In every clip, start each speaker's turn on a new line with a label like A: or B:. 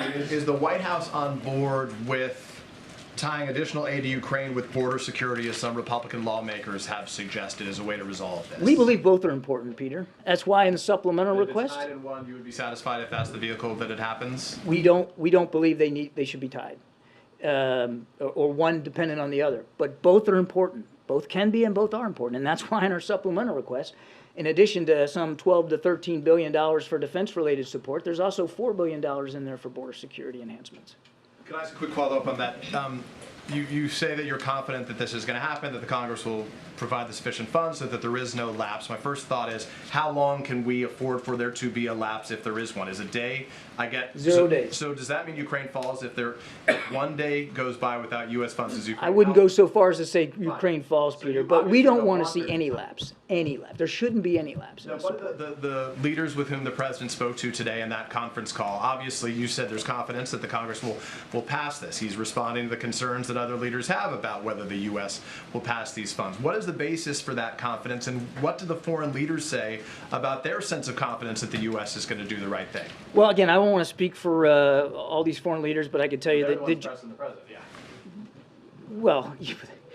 A: Is the White House on board with tying additional aid to Ukraine with border security, as some Republican lawmakers have suggested, as a way to resolve this?
B: We believe both are important, Peter. That's why in the supplemental
A: If
B: request,
A: it's tied in one, you would be satisfied if that's the vehicle that it happens?
B: we don't believe they should be tied, or one dependent on the other. But both are important. Both can be and both are important, and that's why in our supplemental request, in addition to some $12 to $13 billion for defense-related support, there's also $4 billion in there for border security enhancements.
A: Can I ask a quick follow-up on that? You say that you're confident that this is going to happen, that the Congress will provide the sufficient funds so that there is no lapse. My first thought is, how long can we afford for there to be a lapse if there is one? Is a day? I get
B: 0 days.
A: So does that mean Ukraine falls if 1 day goes by without U.S. funds? Is Ukraine
B: I wouldn't
A: out?
B: go so far as to say Ukraine falls,
A: So
B: Peter,
A: you
B: but we
A: obviously
B: don't
A: don't
B: want to
A: want
B: see
A: there-
B: any lapse. Any lapse. There shouldn't be any lapse. in
A: Now,
B: this
A: what
B: support.
A: are the leaders with whom the president spoke to today in that conference call? Obviously, you said there's confidence that the Congress will pass this. He's responding to the concerns that other leaders have about whether the U.S. will pass these funds. What is the basis for that confidence, and what do the foreign leaders say about their sense of confidence that the U.S. is going to do the right thing?
B: Well, again, I don't want to speak for all these foreign leaders, but I can tell you that
A: the president, yeah.
B: well,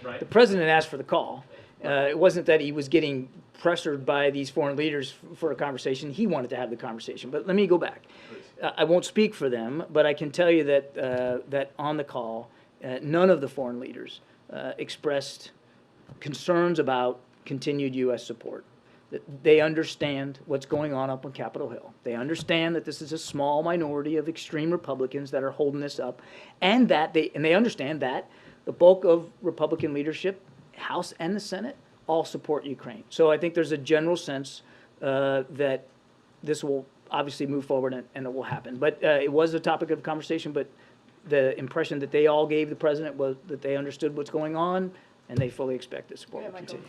A: Right.
B: the president asked for the call. It wasn't that he was getting pressured by these foreign leaders for a conversation. He wanted to have the conversation. But let me go back. I won't speak for them, but I can tell you that that on the call, none of the foreign leaders expressed concerns about continued U.S. support. That they understand what's going on up on Capitol Hill. They understand that this is a small minority of extreme Republicans that are holding this up, and they understand that the bulk of Republican leadership, House and the Senate, all support Ukraine. So I think there's a general sense that this will obviously move forward and it will happen. But it was a topic of conversation, but the impression that they all gave the president was that they understood what's going on and they fully expect this support will continue.